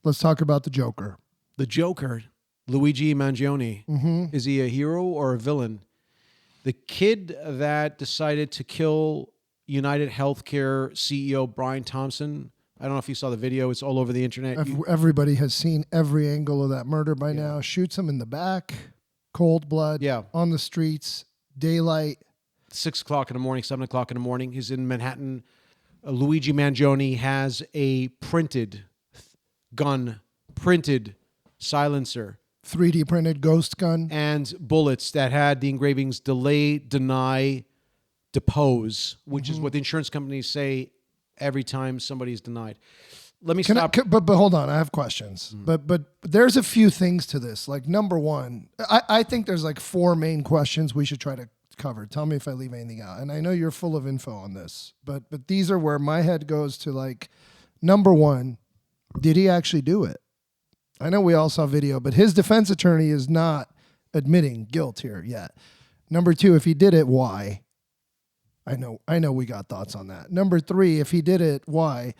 Let's talk about the Joker. The Joker, Luigi Mangione. Mm-hmm. Is he a hero or a villain? The kid that decided to kill UnitedHealthcare CEO Brian Thompson. I don't know if you saw the video. It's all over the internet. Everybody has seen every angle of that murder by now. Shoots him in the back, cold blood, on the streets, daylight. 6 o'clock in the morning, 7 o'clock in the morning. He's in Manhattan. Luigi Mangione has a printed gun, printed silencer. 3D printed ghost gun. And bullets that had the engravings delay, deny, depose, which is what the insurance companies say every time somebody's denied. Let me stop. But hold on, I have questions. But there's a few things to this. Like, number one, I think there's like 4 main questions we should try to cover. Tell me if I leave anything out. And I know you're full of info on this, but these are where my head goes to. Like, number one, did he actually do it? I know we all saw video, but his defense attorney is not admitting guilt here yet. Number 2, if he did it, why? I know we got thoughts on that. Number 3, if he did it, why?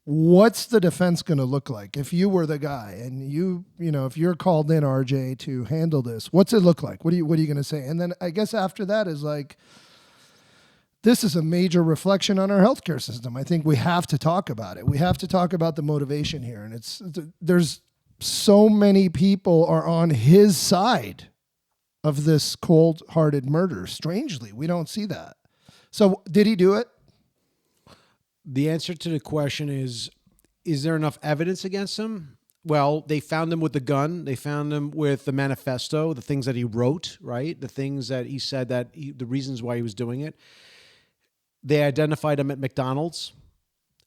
What's the defense going to look like? If you were the guy and if you're called in, RJ, to handle this, what's it look like? What are you going to say? And then I guess after that is like, this is a major reflection on our healthcare system. I think we have to talk about it. We have to talk about the motivation here. And there's so many people are on his side of this cold-hearted murder. Strangely, we don't see that. So did he do it? The answer to the question is there enough evidence against him? Well, they found him with the gun. They found him with the manifesto, the things that he wrote, right? The things that he said the reasons why he was doing it. They identified him at McDonald's.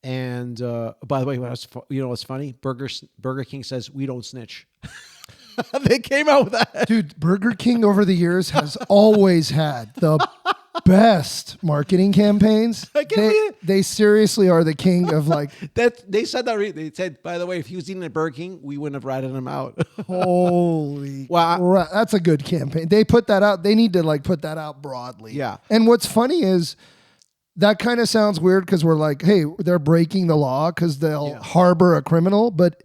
And by the way, what's funny? Burger King says, we don't snitch. They came out with that. Dude, Burger King over the years has always had the best marketing campaigns. They seriously are the king of like that. They said that. They said, by the way, if he was eating at Burger King, we wouldn't have ratted him out. Holy crap. That's a good campaign. They put that out. They need to like put that out broadly. Yeah. And what's funny is that kind of sounds weird because we're like, hey, they're breaking the law because they'll harbor a criminal. But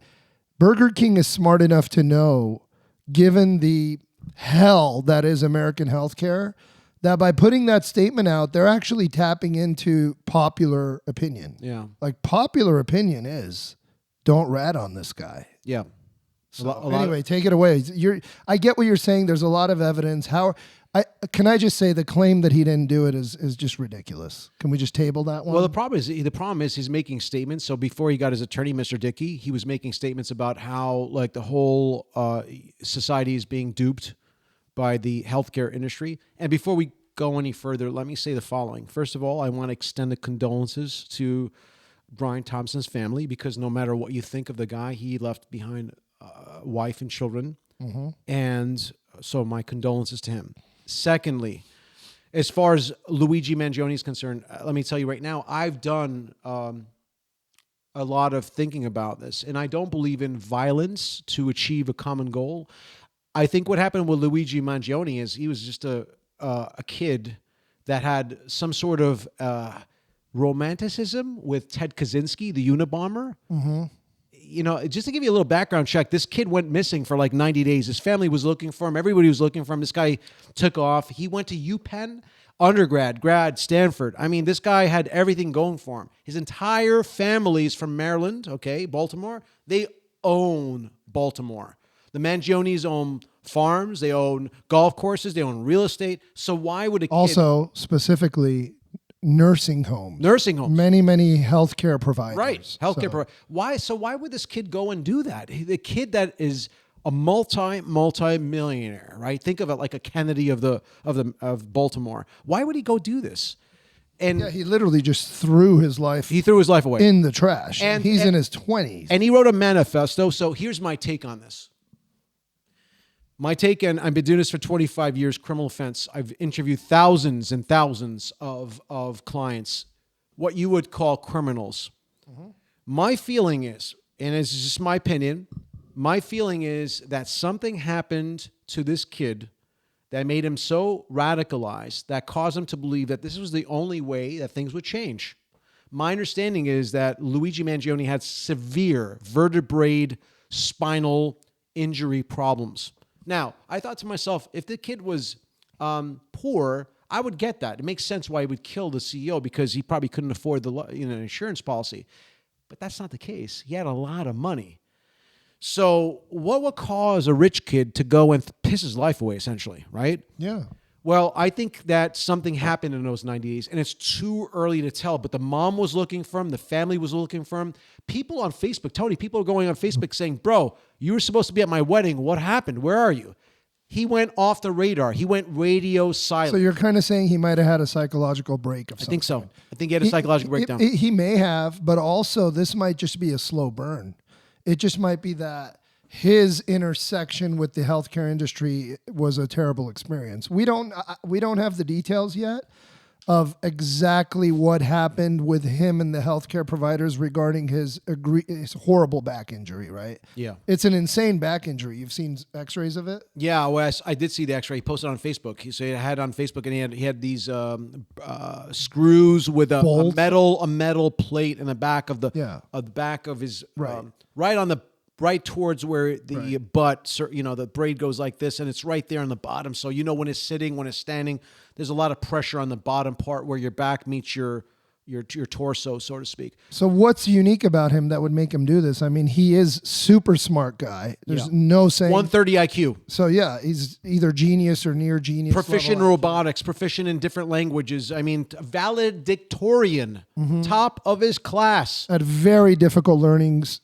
Burger King is smart enough to know, given the hell that is American healthcare, that by putting that statement out, they're actually tapping into popular opinion. Yeah. Like, popular opinion is, don't rat on this guy. Yeah. So anyway, take it away. I get what you're saying. There's a lot of evidence. Can I just say the claim that he didn't do it is just ridiculous? Can we just table that one? Well, the problem is he's making statements. So before he got his attorney, Mr. Dickey, he was making statements about how like the whole society is being duped by the healthcare industry. And before we go any further, let me say the following. First of all, I want to extend the condolences to Brian Thompson's family, because no matter what you think of the guy, he left behind a wife and children. Mm-hmm. And so my condolences to him. Secondly, as far as Luigi Mangione is concerned, let me tell you right now, I've done a lot of thinking about this, and I don't believe in violence to achieve a common goal. I think what happened with Luigi Mangione is he was just a kid that had some sort of romanticism with Ted Kaczynski, the Unabomber. Mm-hmm. You know, just to give you a little background check, this kid went missing for like 90 days. His family was looking for him. Everybody was looking for him. This guy took off. He went to UPenn, undergrad, grad, Stanford. I mean, this guy had everything going for him. His entire family is from Maryland, okay, Baltimore. They own Baltimore. The Mangiones own farms. They own golf courses. They own real estate. So why would a kid... Also, specifically... Nursing homes. Many healthcare providers. Right. Healthcare providers. Why? So why would this kid go and do that? The kid that is a multi-millionaire, right? Think of it like a Kennedy of Baltimore. Why would he go do this? And he literally just threw his life. He threw his life away in the trash. And he's in his 20s. And he wrote a manifesto. So here's my take on this. My take, and I've been doing this for 25 years, criminal offense. I've interviewed thousands and thousands of clients, what you would call criminals. Mm-hmm. My feeling is, and it's just my opinion, my feeling is that something happened to this kid that made him so radicalized that caused him to believe that this was the only way that things would change. My understanding is that Luigi Mangione had severe vertebrae spinal injury problems. Now, I thought to myself, if the kid was poor, I would get that. It makes sense why he would kill the CEO because he probably couldn't afford the insurance policy. But that's not the case. He had a lot of money. So what would cause a rich kid to go and piss his life away, essentially, right? Yeah. Well, I think that something happened in those 90 days, and it's too early to tell. But the mom was looking for him. The family was looking for him. People on Facebook, Tony, people are going on Facebook saying, bro, you were supposed to be at my wedding. What happened? Where are you? He went off the radar. He went radio silent. So you're kind of saying he might have had a psychological break of some I think so. kind. I think he had a psychological breakdown. He may have, but also this might just be a slow burn. It just might be that his intersection with the healthcare industry was a terrible experience. We don't have the details yet of exactly what happened with him and the healthcare providers regarding his horrible back injury, right? Yeah. It's an insane back injury. You've seen x-rays of it? Yeah, well, I did see the X-ray. He posted on Facebook. He had on Facebook, and he had these screws with a metal plate in the back of the back of his right towards where the butt, the braid goes like this, and it's right there on the bottom. So when it's sitting, when it's standing, there's a lot of pressure on the bottom part where your back meets your torso, so to speak. So what's unique about him that would make him do this? I mean, he is super smart guy. There's no saying 130 IQ. So yeah, he's either genius or near genius. Proficient in robotics, proficient in different languages. I mean, valedictorian, top of his class. At very difficult learnings,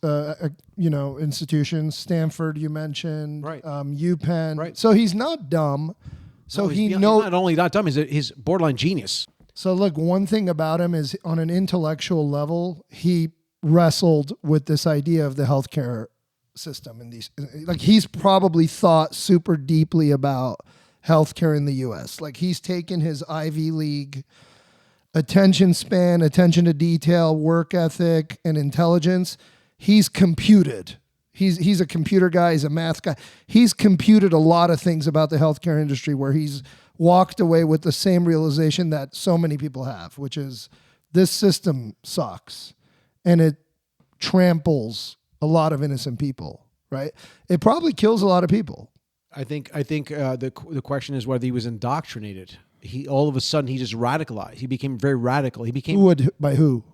institutions. Stanford, you mentioned, right? UPenn. Right. So he's not dumb. So he's not only not dumb, he's borderline genius. So look, one thing about him is on an intellectual level, he wrestled with this idea of the healthcare system and he's probably thought super deeply about healthcare in the US. Like he's taken his Ivy League attention span, attention to detail, work ethic, and intelligence. He's computed. He's a computer guy, he's a math guy. He's computed a lot of things about the healthcare industry where he's walked away with the same realization that so many people have, which is this system sucks and it tramples a lot of innocent people, right? It probably kills a lot of people. I think the question is whether he was indoctrinated. All of a sudden he just radicalized. He became very radical. By who?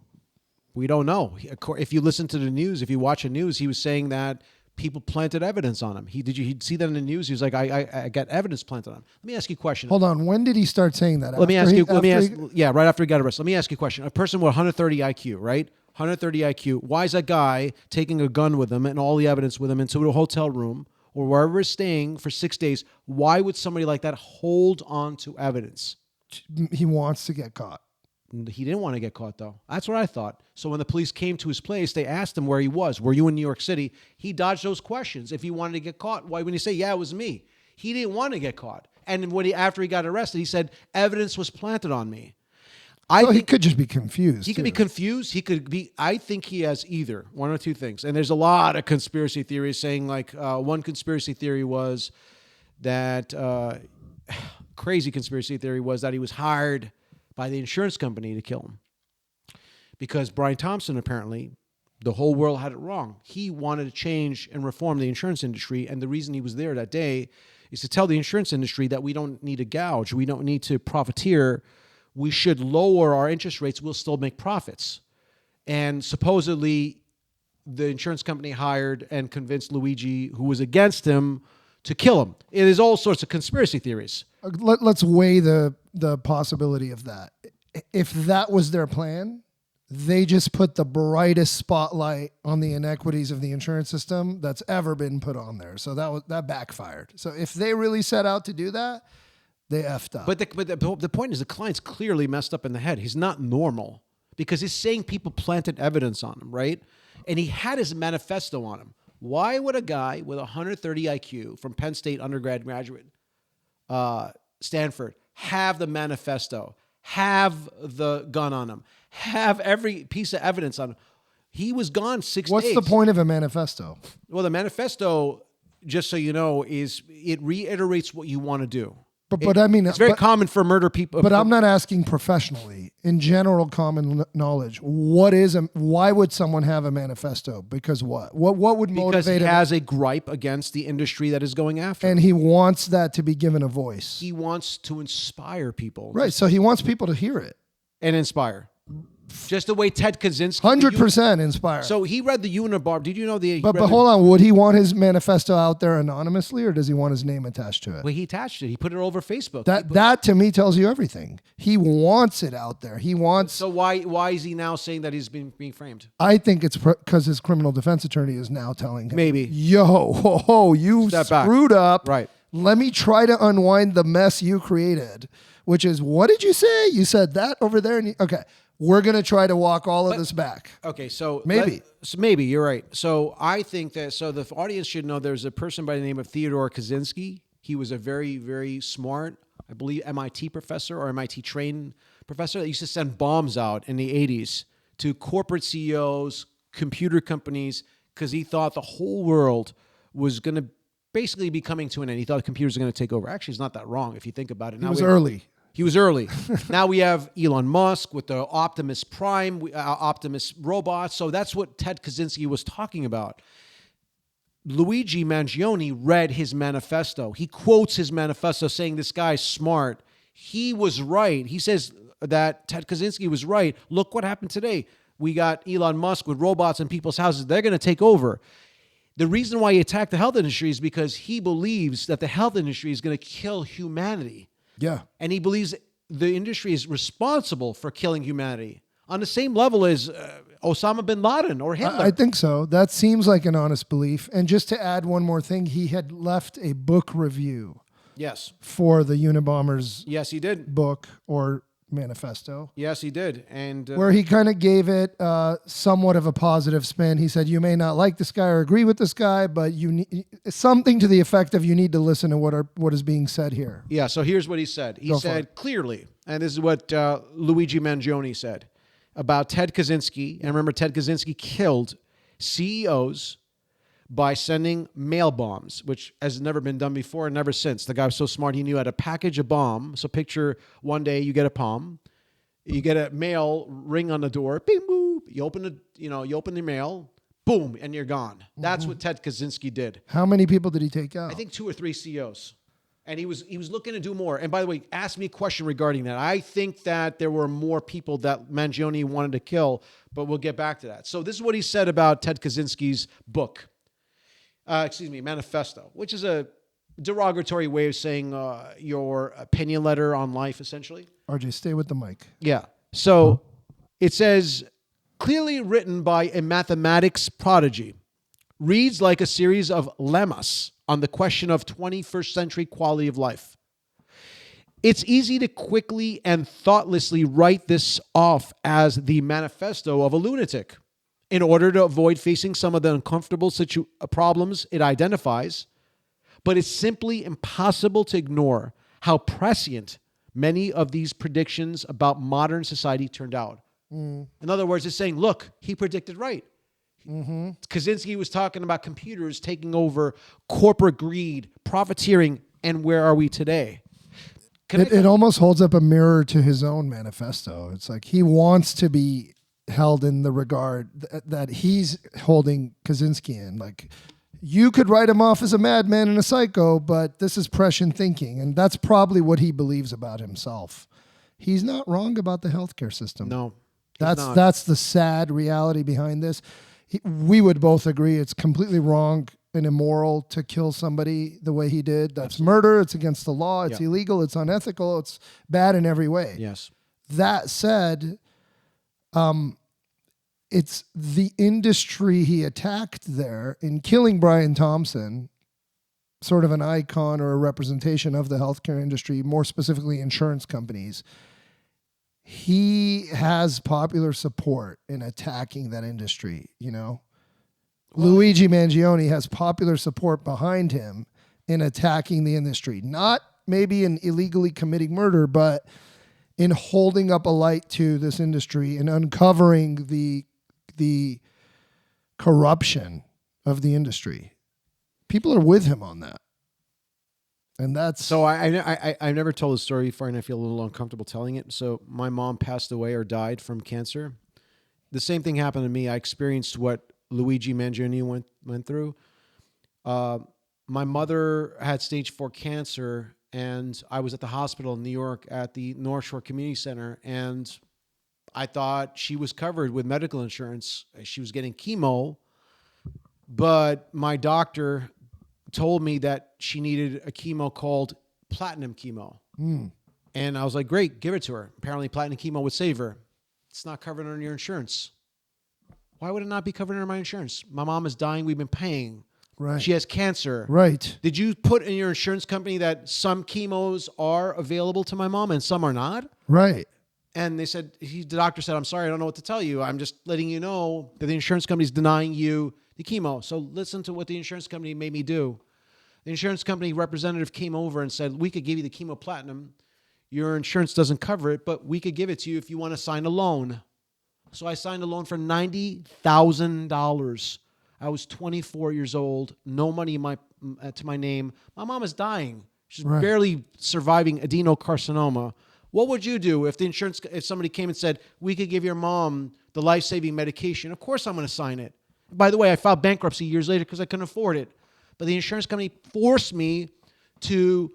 We don't know. If you listen to the news, if you watch the news, he was saying that people planted evidence on him. Did you see that in the news? He was like, I got evidence planted on him. Let me ask you a question. Hold on. When did he start saying that? Right after he got arrested. Let me ask you a question. A person with 130 IQ, right? 130 IQ. Why is that guy taking a gun with him and all the evidence with him into a hotel room or wherever he's staying for 6 days? Why would somebody like that hold on to evidence? He wants to get caught. He didn't want to get caught, though. That's what I thought. So when the police came to his place, they asked him where he was. Were you in New York City? He dodged those questions. If he wanted to get caught, why wouldn't he say, yeah, it was me? He didn't want to get caught. And after he got arrested, he said, evidence was planted on me. He could just be confused. He could be confused. I think he has either one or two things. And there's a lot of conspiracy theories saying, like, one conspiracy theory was that, crazy conspiracy theory was that he was hired by the insurance company to kill him. Because Brian Thompson, apparently, the whole world had it wrong. He wanted to change and reform the insurance industry, and the reason he was there that day is to tell the insurance industry that we don't need to gouge, we don't need to profiteer, we should lower our interest rates, we'll still make profits. And supposedly, the insurance company hired and convinced Luigi, who was against him, to kill him. It is all sorts of conspiracy theories. Let's weigh the possibility of that. If that was their plan, they just put the brightest spotlight on the inequities of the insurance system that's ever been put on there. So that backfired. So if they really set out to do that, they effed up. But the point is the client's clearly messed up in the head. He's not normal because he's saying people planted evidence on him, right? And he had his manifesto on him. Why would a guy with 130 IQ from Penn State graduate, Stanford, have the manifesto, have the gun on him, have every piece of evidence on him? He was gone 6 days. What's the point of a manifesto? Well, the manifesto, just so you know, it reiterates what you want to do. But I mean, it's very common for murder people. But I'm not asking professionally. In general, common knowledge. Why would someone have a manifesto? Because what? What would motivate him? Because he has a gripe against the industry that is going after him. And he wants that to be given a voice. He wants to inspire people. Right. So he wants people to hear it. And inspire. Just the way Ted Kaczynski. 100% inspire. So he read the Unibar. Did you know the? But hold on. Would he want his manifesto out there anonymously, or does he want his name attached to it? Well, he attached it. He put it over Facebook. That to me tells you everything. He wants it out there. He wants. So why is he now saying that he's being framed? I think it's because his criminal defense attorney is now telling him, maybe, you screwed up. Right. Let me try to unwind the mess you created. Which is, what did you say? You said that over there. Okay. We're going to try to walk all of this back. Okay, so maybe. Maybe, you're right. So I think that, the audience should know there's a person by the name of Theodore Kaczynski. He was a very, very smart, I believe, MIT professor or MIT trained professor that used to send bombs out in the 80s to corporate CEOs, computer companies, because he thought the whole world was going to basically be coming to an end. He thought computers are going to take over. Actually, it's not that wrong if you think about it. He was early. He was early. Now we have Elon Musk with the Optimus Prime, Optimus robots. So that's what Ted Kaczynski was talking about. Luigi Mangione read his manifesto. He quotes his manifesto saying this guy's smart. He was right. He says that Ted Kaczynski was right. Look what happened today. We got Elon Musk with robots in people's houses. They're going to take over. The reason why he attacked the health industry is because he believes that the health industry is going to kill humanity. Yeah. And he believes the industry is responsible for killing humanity on the same level as Osama bin Laden or Hitler. I think so. That seems like an honest belief. And just to add one more thing, he had left a book review. Yes. For the Unabomber's yes, he did. Book or manifesto. Yes, he did. And where he kind of gave it somewhat of a positive spin. He said, you may not like this guy or agree with this guy, but you need something to the effect of you need to listen to what is being said here. Yeah, so here's what he said. He said clearly, and this is what Luigi Mangione said about Ted Kaczynski. And remember, Ted Kaczynski killed CEOs by sending mail bombs, which has never been done before and never since. The guy was so smart, he knew how to package a bomb. So picture one day you get a bomb, you get a mail ring on the door, bing, boop. You open the mail, boom, and you're gone. That's what Ted Kaczynski did. How many people did he take out? I think 2 or 3 CEOs. And he was looking to do more. And by the way, ask me a question regarding that. I think that there were more people that Mangione wanted to kill, but we'll get back to that. So this is what he said about Ted Kaczynski's book. Manifesto, which is a derogatory way of saying your opinion letter on life, essentially. RJ, stay with the mic. Yeah. So it says, clearly written by a mathematics prodigy, reads like a series of lemmas on the question of 21st century quality of life. It's easy to quickly and thoughtlessly write this off as the manifesto of a lunatic. In order to avoid facing some of the uncomfortable problems it identifies, but it's simply impossible to ignore how prescient many of these predictions about modern society turned out. In other words, it's saying, look, he predicted right. Kaczynski was talking about computers taking over corporate greed, profiteering, and where are we today? It almost holds up a mirror to his own manifesto. It's like he wants to be held in the regard that he's holding Kaczynski in. Like, you could write him off as a madman and a psycho, but this is prescient thinking. And that's probably what he believes about himself. He's not wrong about the healthcare system. No, that's the sad reality behind this. We would both agree it's completely wrong and immoral to kill somebody the way he did. That's Absolutely. Murder. It's against the law. It's illegal. It's unethical. It's bad in every way. Yes. That said, it's the industry he attacked there in killing Brian Thompson, sort of an icon or a representation of the healthcare industry, more specifically insurance companies. He has popular support in attacking that industry, Well, Luigi Mangione has popular support behind him in attacking the industry. Not maybe in illegally committing murder, but in holding up a light to this industry and uncovering the corruption of the industry. People are with him on that. And that's So I've never told the story before, and I feel a little uncomfortable telling it. So my mom passed away or died from cancer. The same thing happened to me. I experienced what Luigi Mangione went through. My mother had stage 4 cancer, and I was at the hospital in New York at the North Shore Community Center, and I thought she was covered with medical insurance. She was getting chemo, but my doctor told me that she needed a chemo called platinum chemo. And I was like, great, give it to her. Apparently platinum chemo would save her. It's not covered under your insurance. Why would it not be covered under my insurance? My mom is dying. We've been paying. right. She has cancer. Right. Did you put in your insurance company that some chemos are available to my mom and some are not? Right. And they said, the doctor said, I'm sorry, I don't know what to tell you. I'm just letting you know that the insurance company is denying you the chemo. So listen to what the insurance company made me do. The insurance company representative came over and said, we could give you the chemo platinum. Your insurance doesn't cover it, but we could give it to you if you want to sign a loan. So I signed a loan for $90,000. I was 24 years old, no money to my name. My mom is dying. She's barely surviving adenocarcinoma. What would you do if if somebody came and said, we could give your mom the life-saving medication? Of course I'm going to sign it. By the way, I filed bankruptcy years later because I couldn't afford it. But the insurance company forced me to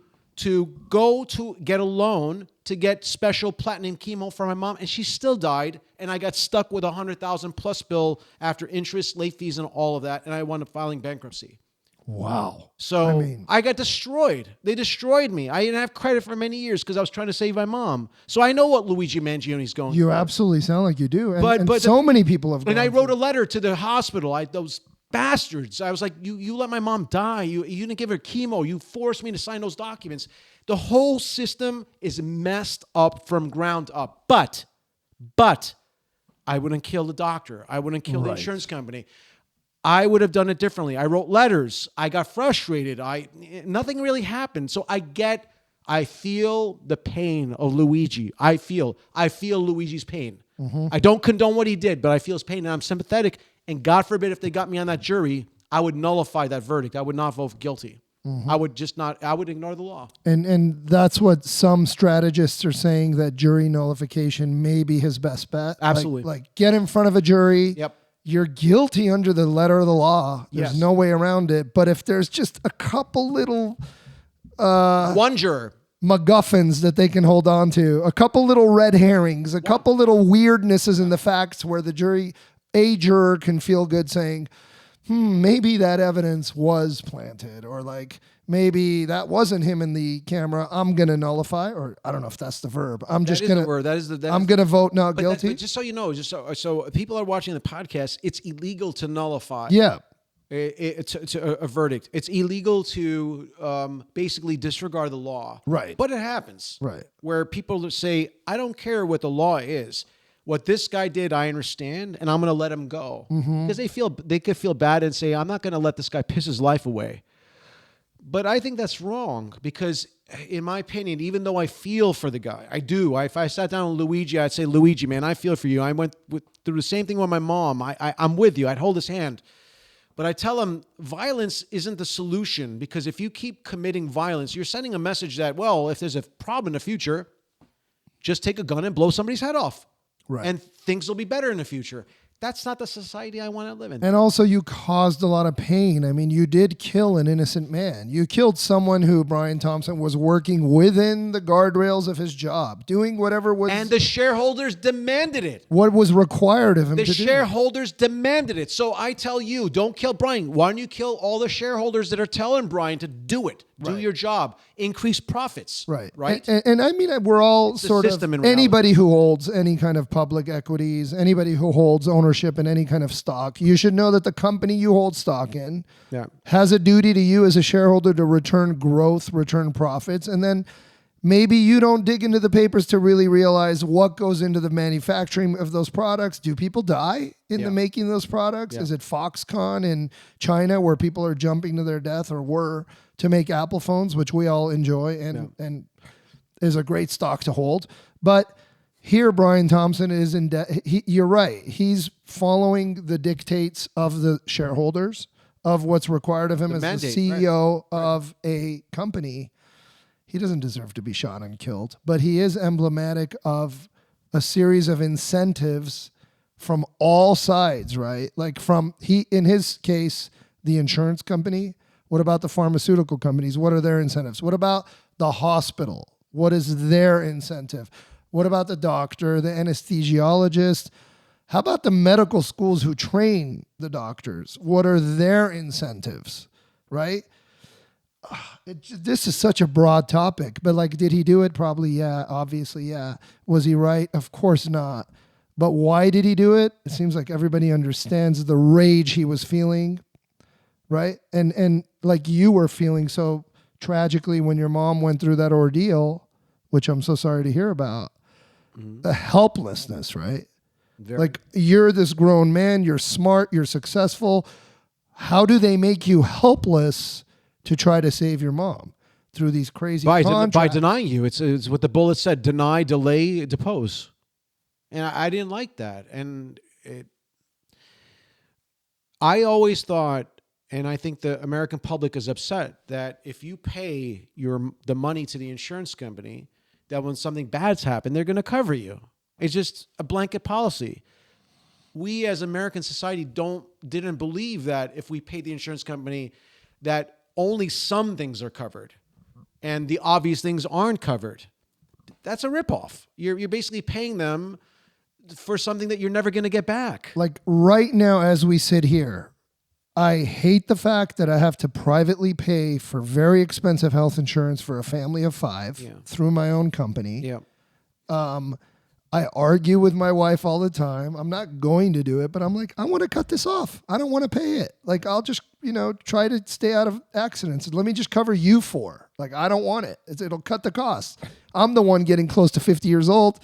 go to get a loan to get special platinum chemo for my mom, and she still died, and I got stuck with $100,000 plus bill after interest, late fees, and all of that, and I wound up filing bankruptcy. Wow. So I got destroyed. They destroyed me. I didn't have credit for many years because I was trying to save my mom. So I know what Luigi Mangione is going through. You absolutely sound like you do. And so many people have gone And I wrote a letter to the hospital. Those bastards. I was like, you let my mom die. You didn't give her chemo. You forced me to sign those documents. The whole system is messed up from ground up. But I wouldn't kill the doctor. I wouldn't kill the insurance company. I would have done it differently. I wrote letters. I got frustrated. Nothing really happened. So I feel the pain of Luigi. I feel Luigi's pain. Mm-hmm. I don't condone what he did, but I feel his pain, and I'm sympathetic. And God forbid if they got me on that jury, I would nullify that verdict. I would not vote guilty. Mm-hmm. I would ignore the law. And that's what some strategists are saying, that jury nullification may be his best bet. Absolutely. Like get in front of a jury. Yep. You're guilty under the letter of the law. There's no way around it. But if there's just a couple little one juror MacGuffins that they can hold on to, a couple little red herrings, a couple little weirdnesses in the facts where the a juror can feel good saying, maybe that evidence was planted, or like maybe that wasn't him in the camera. I'm going to nullify, or I don't know if that's the verb. I'm going to vote not guilty. But just so you know, so people are watching the podcast, it's illegal to nullify. Yeah. It's a verdict. It's illegal to basically disregard the law. Right. But it happens. Right. Where people say, I don't care what the law is. What this guy did, I understand, and I'm going to let him go. Because they could feel bad and say, I'm not going to let this guy piss his life away. But I think that's wrong, because in my opinion, even though I feel for the guy, I do. If I sat down with Luigi, I'd say, Luigi, man, I feel for you. I went through the same thing with my mom. I'm with you. I'd hold his hand. But I tell him violence isn't the solution, because if you keep committing violence, you're sending a message that, well, if there's a problem in the future, just take a gun and blow somebody's head off. Right. And things will be better in the future. That's not the society I want to live in. And also, you caused a lot of pain. I mean, you did kill an innocent man. You killed someone who, Brian Thompson, was working within the guardrails of his job, doing whatever was... And the shareholders demanded it. What was required of him to do. The shareholders demanded it. So I tell you, don't kill Brian. Why don't you kill all the shareholders that are telling Brian to do it? Do your job. Increase profits. Right. Right? And I mean, we're all sort of... Anybody who holds any kind of public equities, anybody who holds ownership in any kind of stock, you should know that the company you hold stock in has a duty to you as a shareholder to return growth, return profits, and then maybe you don't dig into the papers to really realize what goes into the manufacturing of those products. Do people die in the making of those products? Is it Foxconn in China where people are jumping to their death, or were, to make Apple phones, which we all enjoy and is a great stock to hold? But here, Brian Thompson is in debt. You're right. He's following the dictates of the shareholders, of what's required of him as the CEO of a company. he doesn't deserve to be shot and killed, but he is emblematic of a series of incentives from all sides, right? Like in his case, the insurance company. What about the pharmaceutical companies? What are their incentives? What about the hospital? What is their incentive? What about the doctor, the anesthesiologist? How about the medical schools who train the doctors? What are their incentives, right? This is such a broad topic, but like, did he do it? Probably, yeah. Obviously, yeah. Was he right? Of course not. But why did he do it? It seems like everybody understands the rage he was feeling, right? And like you were feeling so tragically when your mom went through that ordeal, which I'm so sorry to hear about, the helplessness, right? Very. Like, you're this grown man, you're smart, you're successful. How do they make you helpless to try to save your mom through these crazy contracts? By denying you? It's what the bullet said: deny, delay, depose. And I didn't like that. And I always thought, and I think the American public is upset, that if you pay the money to the insurance company, that when something bad's happened, they're going to cover you. It's just a blanket policy. We as American society didn't believe that if we pay the insurance company, that only some things are covered and the obvious things aren't covered. That's a ripoff. You're basically paying them for something that you're never going to get back. Like right now, as we sit here, I hate the fact that I have to privately pay for very expensive health insurance for a family of 5 through my own company. Yeah. I argue with my wife all the time. I'm not going to do it, but I'm like, I want to cut this off. I don't want to pay it. Like, I'll just, try to stay out of accidents. Let me just cover you for. Like, I don't want it. It'll cut the cost. I'm the one getting close to 50 years old.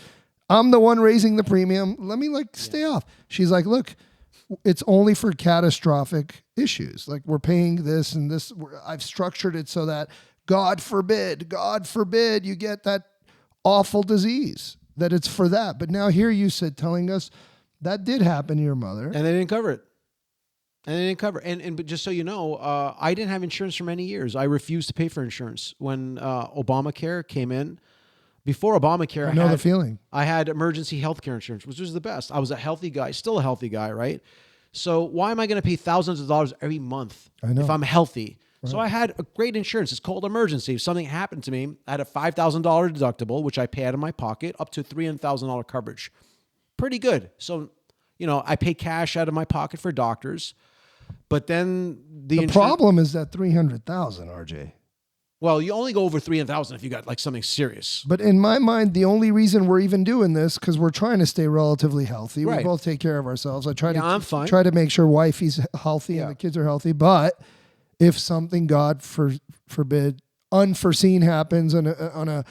I'm the one raising the premium. Let me stay off. She's like, look, it's only for catastrophic issues. Like, we're paying this and this. I've structured it so that God forbid you get that awful disease, that it's for that. But now here you sit telling us that did happen to your mother. And they didn't cover it. But just so you know, I didn't have insurance for many years. I refused to pay for insurance when Obamacare came in. Before Obamacare, I know the feeling. I had emergency healthcare insurance, which was the best. I was a healthy guy, still a healthy guy, right? So why am I going to pay thousands of dollars every month if I'm healthy? Right. So I had a great insurance. It's called emergency. If something happened to me, I had a $5,000 deductible, which I pay out of my pocket, up to $300,000 coverage. Pretty good. So, I pay cash out of my pocket for doctors. But then the problem is that $300,000, RJ. Well, you only go over $300,000 if you got something serious. But in my mind, the only reason we're even doing this, because we're trying to stay relatively healthy. Right. We both take care of ourselves. I try I'm fine. Try to make sure wifey's healthy and the kids are healthy. But if something, God forbid, unforeseen happens on a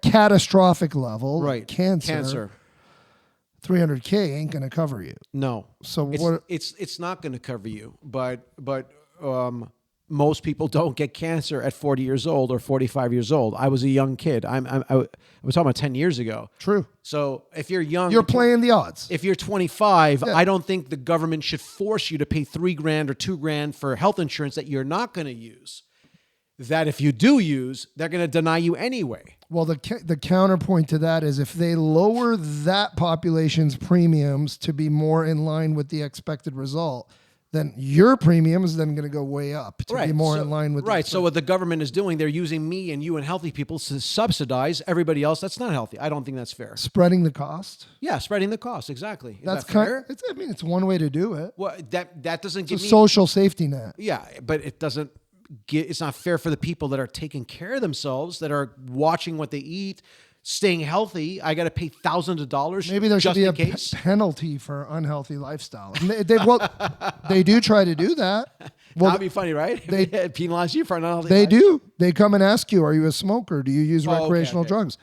catastrophic level, right? Cancer. $300K ain't going to cover you. No. So it's not going to cover you. But most people don't get cancer at 40 years old or 45 years old. I was a young kid. I was talking about 10 years ago. True. So if you're young, you're playing the odds. If you're 25, I don't think the government should force you to pay $3,000 or $2,000 for health insurance that you're not going to use. That if you do use, they're going to deny you anyway. Well, the counterpoint to that is if they lower that population's premiums to be more in line with the expected result, then your premium is then going to go way up to be more in line with. Right. So what the government is doing, they're using me and you and healthy people to subsidize everybody else that's not healthy. I don't think that's fair. Spreading the cost. Yeah, spreading the cost. Exactly. That's fair. It's one way to do it. Well, that doesn't give me a social safety net. Yeah, but it doesn't. It's not fair for the people that are taking care of themselves, that are watching what they eat, staying healthy. I got to pay thousands of dollars. Maybe there should be a penalty for unhealthy lifestyle. They do try to do that. Well, that'd be funny, right? They penalize you for an unhealthy lifestyle. Do. They come and ask you, "Are you a smoker? Do you use recreational drugs?"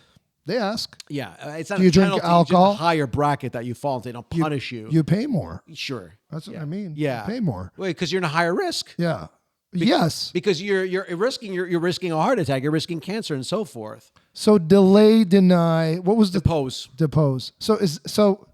They ask. Yeah, it's not. Do you drink alcohol? It's a higher bracket that you fall into. They don't punish you. You pay more. Sure. That's what I mean. Yeah, you pay more. Wait, because you're in a higher risk. Yeah. Yes, because you're risking a heart attack, you're risking cancer, and so forth. So delay, deny. What was depose? Depose. So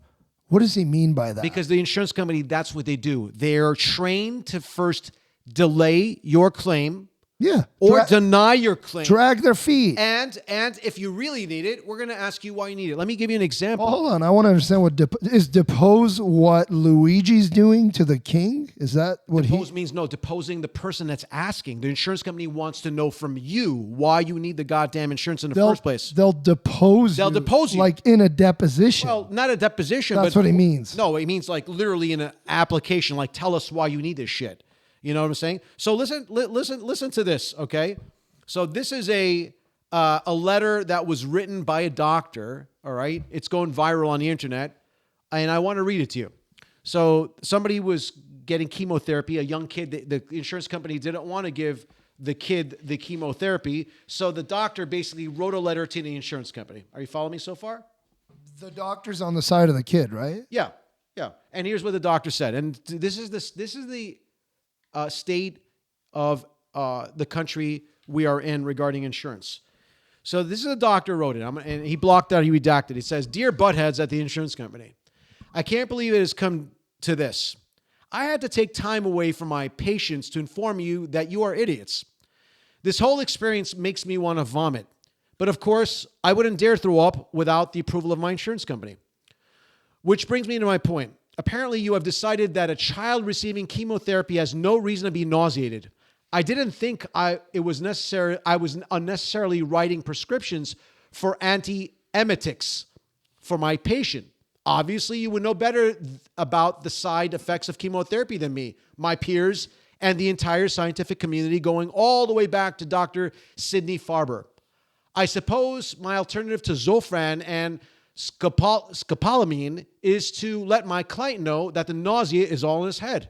what does he mean by that? Because the insurance company, that's what they do. They're trained to first delay your claim Yeah. or deny your claim. Drag their feet. And if you really need it, we're going to ask you why you need it. Let me give you an example. Well, hold on. I want to understand what is depose what Luigi's doing to the king? Is that what Depose means deposing the person that's asking. The insurance company wants to know from you why you need the goddamn insurance in the first place. They'll depose you. Like in a deposition. Well, not a deposition. That's what he means. No, it means like literally in an application, like tell us why you need this shit. You know what I'm saying? So listen to this, okay? So this is a letter that was written by a doctor, all right? It's going viral on the internet, and I want to read it to you. So somebody was getting chemotherapy, a young kid. The insurance company didn't want to give the kid the chemotherapy, so the doctor basically wrote a letter to the insurance company. Are you following me so far? The doctor's on the side of the kid, right? Yeah. And here's what the doctor said. And this is the state of the country we are in regarding insurance. So this is a doctor wrote it, and he blocked out, he redacted. It says, "Dear buttheads at the insurance company, I can't believe it has come to this. I had to take time away from my patients to inform you that you are idiots. This whole experience makes me want to vomit. But of course, I wouldn't dare throw up without the approval of my insurance company. Which brings me to my point. Apparently, you have decided that a child receiving chemotherapy has no reason to be nauseated. I didn't think I was unnecessarily writing prescriptions for antiemetics for my patient. Obviously, you would know better about the side effects of chemotherapy than me, my peers, and the entire scientific community going all the way back to Dr. Sidney Farber. I suppose my alternative to Zofran and scopolamine is to let my client know that the nausea is all in his head.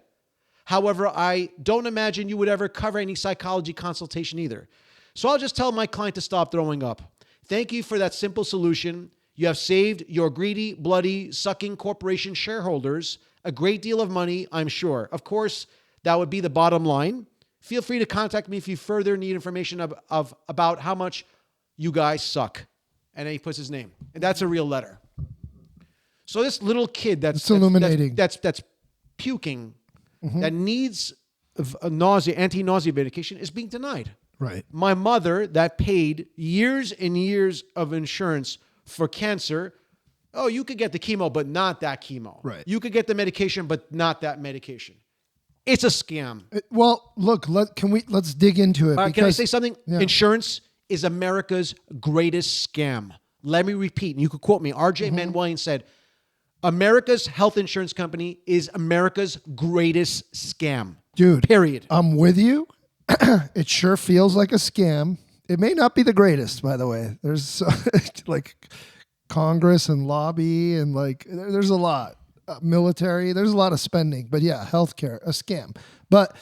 However, I don't imagine you would ever cover any psychology consultation either. So I'll just tell my client to stop throwing up. Thank you for that simple solution. You have saved your greedy, bloody, sucking corporation shareholders a great deal of money, I'm sure. Of course, that would be the bottom line. Feel free to contact me if you further need information about how much you guys suck." And then he puts his name. And that's a real letter. So this little kid that's illuminating. That's puking, that needs anti-nausea medication is being denied. Right. My mother that paid years and years of insurance for cancer, oh, you could get the chemo, but not that chemo. Right. You could get the medication, but not that medication. It's a scam. Well, look, let's dig into it. Can I say something? Yeah. Insurance is America's greatest scam. Let me repeat, and you could quote me. R.J. Manwillian said, America's health insurance company is America's greatest scam. Dude. Period. I'm with you. It sure feels like a scam. It may not be the greatest, by the way. There's like Congress and lobby and like there's a lot. Military, there's a lot of spending. But yeah, healthcare, a scam. But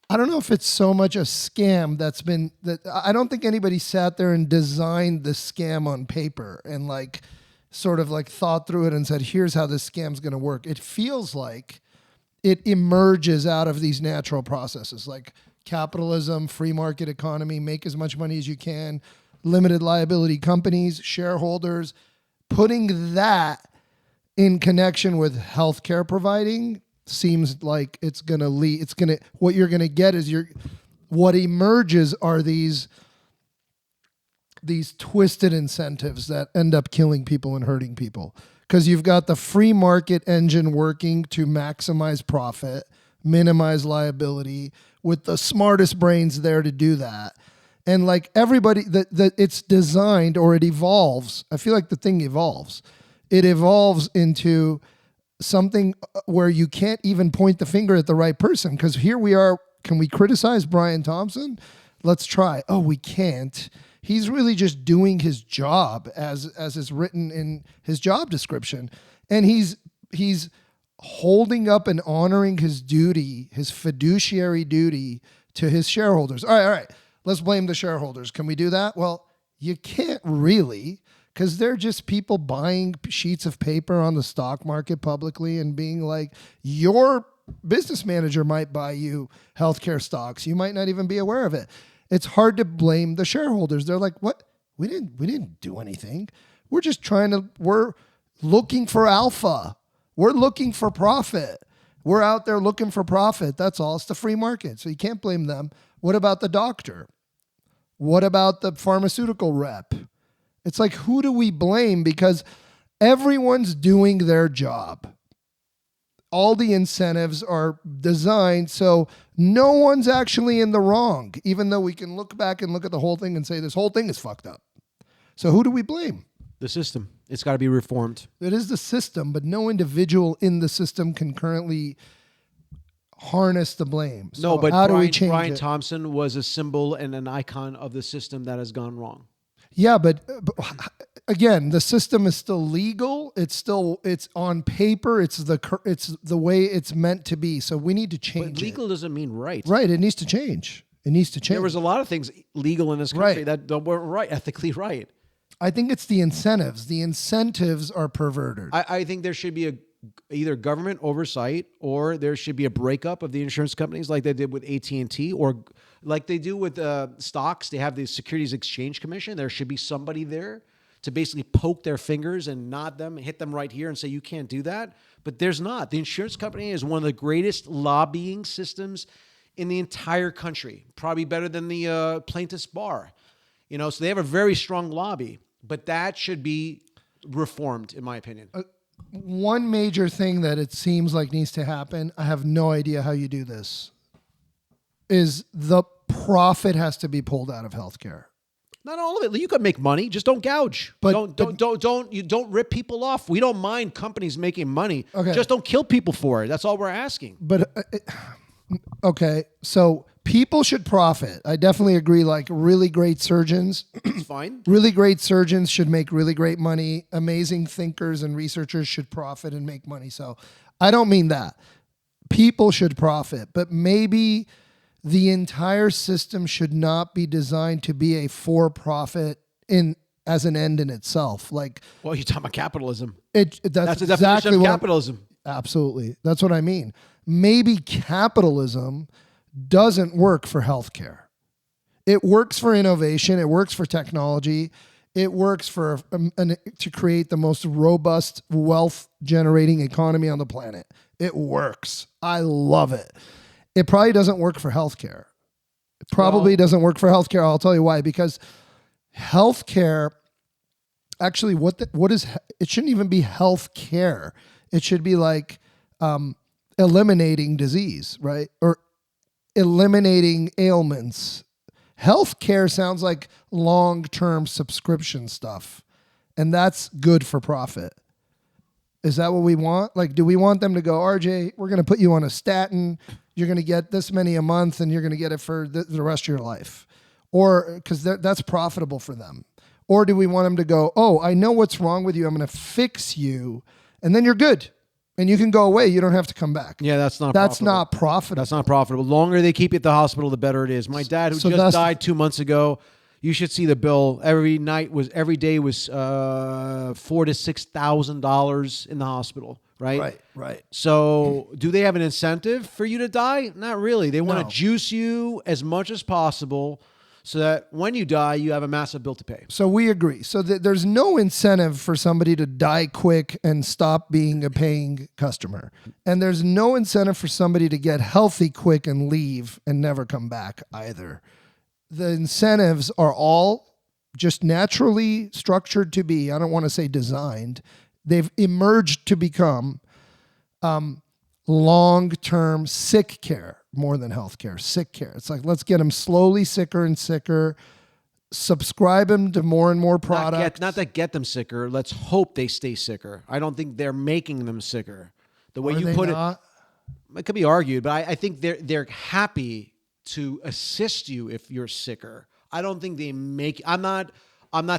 I don't know if it's so much a scam that I don't think anybody sat there and designed the scam on paper and like sort of like thought through it and said, here's how this scam's going to work. It feels like it emerges out of these natural processes like capitalism, free market economy, make as much money as you can, limited liability companies, shareholders, putting that in connection with healthcare providing seems like it's going to lead, what you're going to get is what emerges are these twisted incentives that end up killing people and hurting people. Because you've got the free market engine working to maximize profit, minimize liability, with the smartest brains there to do that. And like everybody, that it's designed or it evolves. I feel like the thing evolves. It evolves into something where you can't even point the finger at the right person. Because here we are. Can we criticize Brian Thompson? Let's try. Oh, we can't. He's really just doing his job as is written in his job description. And he's holding up and honoring his duty, his fiduciary duty to his shareholders. All right. Let's blame the shareholders. Can we do that? Well, you can't really, because they're just people buying sheets of paper on the stock market publicly and being like, your business manager might buy you healthcare stocks. You might not even be aware of it. It's hard to blame the shareholders. They're like, what? We didn't do anything. We're looking for alpha. We're looking for profit. We're out there looking for profit. That's all. It's the free market. So you can't blame them. What about the doctor? What about the pharmaceutical rep? It's like, who do we blame? Because everyone's doing their job. All the incentives are designed so no one's actually in the wrong, even though we can look back and look at the whole thing and say this whole thing is fucked up. So who do we blame? The system. It's got to be reformed. It is the system, but no individual in the system can currently harness the blame. So No, but how do we change Brian it? Thompson was a symbol and an icon of the system that has gone wrong. Yeah, but again, the system is still legal. It's on paper. It's the way it's meant to be. So we need to change But legal doesn't mean right. it. Right. It needs to change. It needs to change. There was a lot of things legal in this country Right. that weren't right, ethically right. I think it's the incentives. The incentives are perverted. I think there should be either government oversight or there should be a breakup of the insurance companies like they did with AT&T or like they do with stocks. They have the Securities Exchange Commission. There should be somebody there to basically poke their fingers and nod them and hit them right here and say, you can't do that. But there's not. The insurance company is one of the greatest lobbying systems in the entire country, probably better than the plaintiff's bar. So they have a very strong lobby, but that should be reformed, in my opinion. One major thing that it seems like needs to happen, I have no idea how you do this, is the profit has to be pulled out of healthcare. Not all of it. You can make money, just don't gouge. But Don't rip people off. We don't mind companies making money. Okay. Just don't kill people for it. That's all we're asking. But okay, so people should profit. I definitely agree. Like really great surgeons, It's fine. really great surgeons should make really great money. Amazing thinkers and researchers should profit and make money. So I don't mean that. People should profit, but maybe the entire system should not be designed to be a for-profit as an end in itself. Like, Well, you're talking about capitalism. that's That's the definition exactly of what capitalism. Absolutely. That's what I mean. Maybe capitalism doesn't work for healthcare. It works for innovation. It works for technology. It works for to create the most robust wealth generating economy on the planet. It works. I love it. It probably doesn't work for healthcare. It probably doesn't work for healthcare. I'll tell you why. Because healthcare, actually, what is it? Shouldn't even be healthcare. It should be like eliminating disease, right? Or eliminating ailments. Healthcare sounds like long-term subscription stuff, and that's good for profit. Is that what we want? Like, do we want them to go, RJ, we're going to put you on a statin, you're going to get this many a month, and you're going to get it for the rest of your life? Or, because that's profitable for them. Or do we want them to go, oh, I know what's wrong with you, I'm going to fix you, and then you're good. And you can go away. You don't have to come back. Yeah, that's not That's profitable. not profitable. That's not profitable. The longer they keep you at the hospital, the better it is. My dad, who just died 2 months ago, you should see the bill. Every day was $4,000 to $6,000 in the hospital. Right. So, do they have an incentive for you to die? Not really. They want to juice you as much as possible, so that when you die, you have a massive bill to pay. So we agree. So there's no incentive for somebody to die quick and stop being a paying customer. And there's no incentive for somebody to get healthy quick and leave and never come back either. The incentives are all just naturally structured to be, I don't want to say designed, they've emerged to become long-term sick care. More than healthcare, sick care. It's like, let's get them slowly sicker and sicker, subscribe them to more and more products. Not that get them sicker. Let's hope they stay sicker. I don't think they're making them sicker. The way you put it could be argued, but I think they're happy to assist you if you're sicker. I don't think they make. I'm not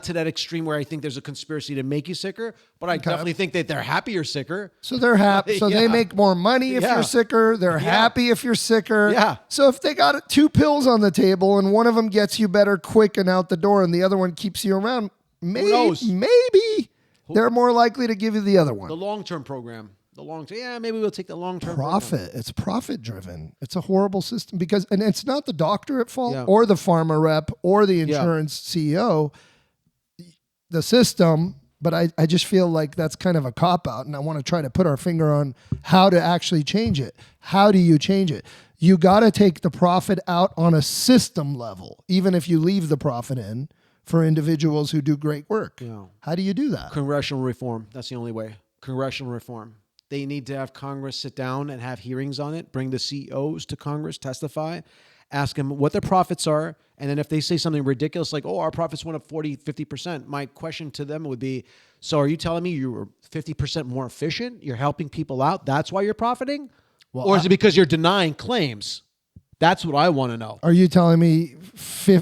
to that extreme where I think there's a conspiracy to make you sicker, but I definitely think that they're happy you're sicker. So they're happy. So they make more money if you're sicker. They're happy if you're sicker. Yeah. So if they got 2 pills on the table and one of them gets you better quick and out the door and the other one keeps you around, maybe they're more likely to give you the other one. The long-term program. Maybe we'll take the long-term profit. program. It's profit-driven. It's a horrible system and it's not the doctor at fault or the pharma rep or the insurance CEO. The system But I just feel like that's kind of a cop-out, and I want to try to put our finger on how to actually change it. How do you change it? You got to take the profit out on a system level, even if you leave the profit in for individuals who do great work. Yeah. How do you do that? Congressional reform. That's the only way. Congressional reform. They need to have Congress sit down and have hearings on it, bring the CEOs to Congress, testify, ask them what their profits are. And then if they say something ridiculous like, oh, our profits went up 40, 50%, my question to them would be, so are you telling me you were 50% more efficient? You're helping people out. That's why you're profiting? Well, or is it because you're denying claims? That's what I want to know. Are you telling me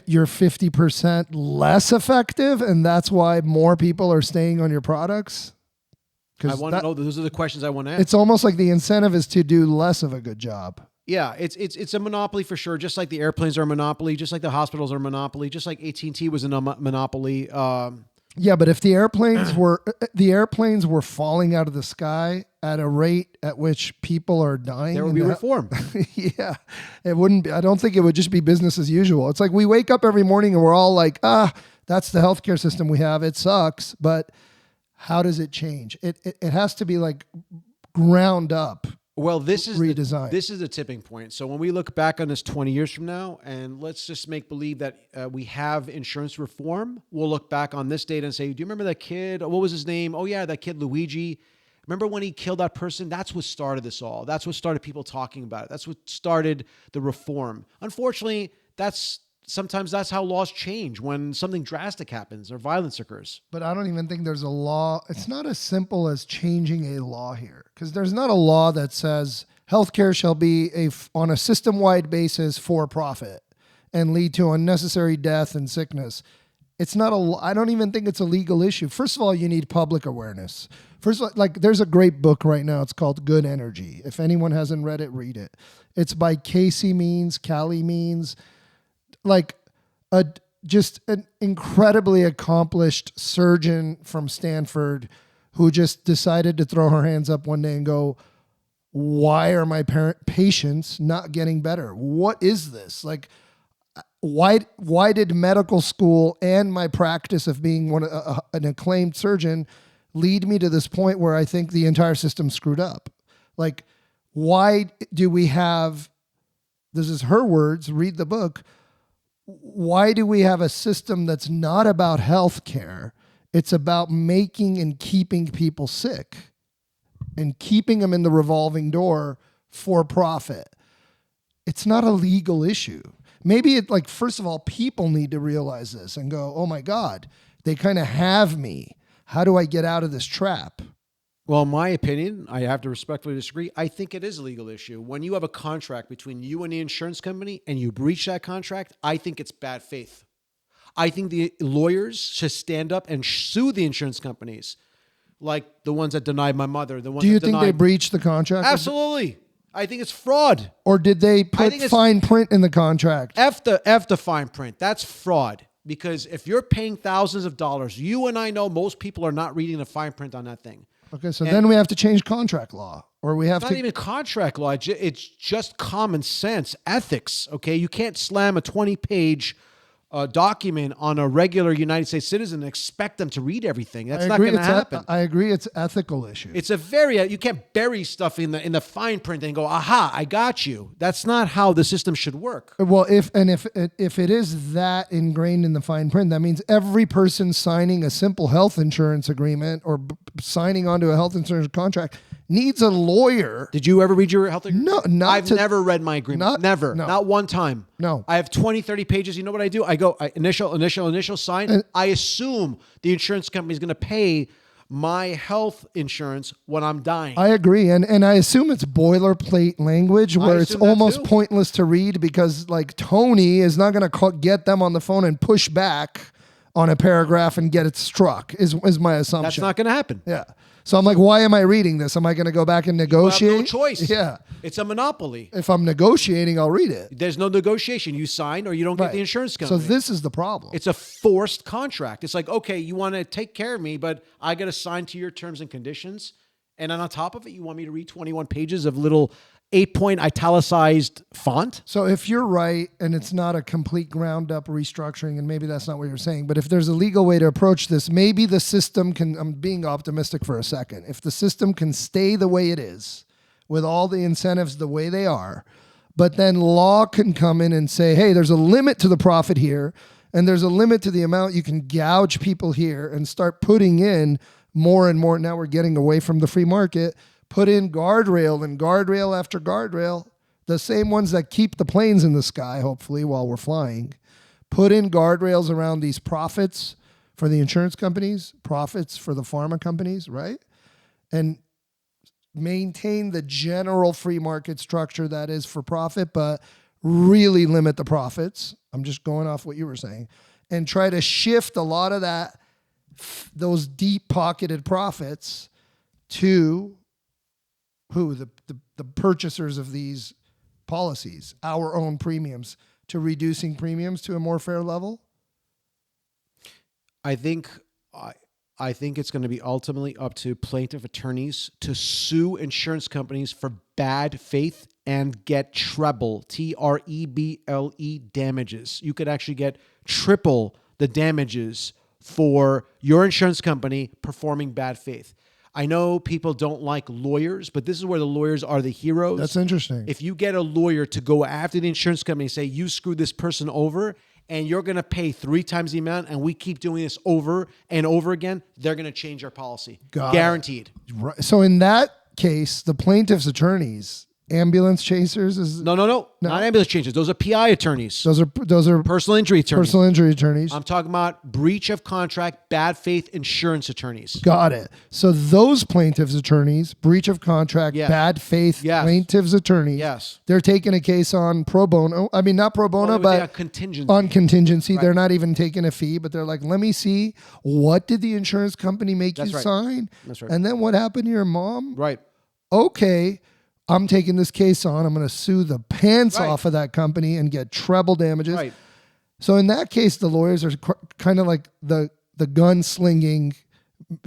you're 50% less effective and that's why more people are staying on your products? I want to know. Those are the questions I want to ask. It's almost like the incentive is to do less of a good job. Yeah, it's a monopoly for sure. Just like the airplanes are a monopoly, just like the hospitals are a monopoly, just like AT&T was a monopoly. Yeah, but if the airplanes were falling out of the sky at a rate at which people are dying, there would be reform. Yeah, it wouldn't be. I don't think it would just be business as usual. It's like we wake up every morning and we're all like, that's the healthcare system we have. It sucks, but how does it change? It has to be like ground up. Well, this is redesign. This is the tipping point. So when we look back on this 20 years from now, and let's just make believe that we have insurance reform, we'll look back on this data and say, do you remember that kid? What was his name? Oh, yeah, that kid, Luigi. Remember when he killed that person? That's what started this all. That's what started people talking about it. That's what started the reform. Unfortunately, sometimes that's how laws change when something drastic happens or violence occurs. But I don't even think there's a law. It's not as simple as changing a law here, because there's not a law that says healthcare shall be on a system-wide basis for profit and lead to unnecessary death and sickness. It's not I don't even think it's a legal issue. First of all, you need public awareness. First of all, like there's a great book right now. It's called Good Energy. If anyone hasn't read it, read it. It's by Callie Means. Like just an incredibly accomplished surgeon from Stanford who just decided to throw her hands up one day and go, why are my patients not getting better? What is this? Like, why did medical school and my practice of being an acclaimed surgeon lead me to this point where I think the entire system screwed up? Like, why do we have, this is her words, read the book, why do we have a system that's not about healthcare? It's about making and keeping people sick and keeping them in the revolving door for profit. It's not a legal issue. Maybe first of all, people need to realize this and go, oh my God, they kind of have me. How do I get out of this trap? Well, in my opinion, I have to respectfully disagree. I think it is a legal issue. When you have a contract between you and the insurance company and you breach that contract, I think it's bad faith. I think the lawyers should stand up and sue the insurance companies, like the ones that denied my mother. The ones. Do you think they breached the contract? Absolutely. I think it's fraud. Or did they put fine print in the contract? F the fine print. That's fraud. Because if you're paying thousands of dollars, you and I know most people are not reading the fine print on that thing. Okay, so then we have to change contract law, or we have It's not even contract law. It's just common sense, ethics. Okay, you can't slam a 20-page document on a regular United States citizen and expect them to read everything. That's not going to happen. I agree. It's an ethical issue. It's you can't bury stuff in the fine print and go, aha, I got you. That's not how the system should work. Well, if it is that ingrained in the fine print, that means every person signing a simple health insurance agreement or signing onto a health insurance contract needs a lawyer. Did you ever read your health agreement? No, I've never read my agreement. Never. No. Not one time. No. I have 20, 30 pages. You know what I do? I go initial, sign. I assume the insurance company is going to pay my health insurance when I'm dying. I agree. And I assume it's boilerplate language where it's almost pointless to read because Tony is not going to get them on the phone and push back on a paragraph and get it struck is my assumption. That's not going to happen. Yeah. So I'm like, why am I reading this? Am I going to go back and negotiate? You have no choice. Yeah. It's a monopoly. If I'm negotiating, I'll read it. There's no negotiation. You sign or you don't get the insurance company. So this is the problem. It's a forced contract. It's like, okay, you want to take care of me, but I got to sign to your terms and conditions. And then on top of it, you want me to read 21 pages of little 8-point italicized font. So if you're right and it's not a complete ground up restructuring, and maybe that's not what you're saying, but if there's a legal way to approach this, maybe the system can, I'm being optimistic for a second, if the system can stay the way it is with all the incentives the way they are, but then law can come in and say, hey, there's a limit to the profit here, and there's a limit to the amount you can gouge people here, and start putting in more and more. Now we're getting away from the free market. Put in guardrail and guardrail after guardrail, the same ones that keep the planes in the sky, hopefully, while we're flying. Put in guardrails around these profits for the insurance companies, profits for the pharma companies, right? And maintain the general free market structure that is for profit, but really limit the profits. I'm just going off what you were saying. And try to shift a lot of that, those deep-pocketed profits to who? The purchasers of these policies, our own premiums, to reducing premiums to a more fair level? I think it's going to be ultimately up to plaintiff attorneys to sue insurance companies for bad faith and get treble, T-R-E-B-L-E, damages. You could actually get triple the damages for your insurance company performing bad faith. I know people don't like lawyers, but this is where the lawyers are the heroes. That's interesting. If you get a lawyer to go after the insurance company and say, you screwed this person over and you're going to pay 3 times the amount, and we keep doing this over and over again, they're going to change our policy. Guaranteed. Right. So in that case, the plaintiff's attorneys, ambulance chasers, is No. Not ambulance chasers. Those are PI attorneys. those are Personal injury attorneys. personal injury attorneys. I'm talking about breach of contract, bad faith insurance attorneys. Got it. So those plaintiffs' attorneys, breach of contract, Yes. bad faith Yes. plaintiffs' attorneys, Yes. they're taking a case on pro bono. I mean, not pro bono, but on contingency. on contingency. They're not even taking a fee, but they're like, let me see, what did the insurance company make That's you right. sign? That's right. And then what happened to your mom? Right. Okay, I'm taking this case on. I'm going to sue the pants Right. off of that company and get treble damages. Right. So in that case, the lawyers are kind of like the gunslinging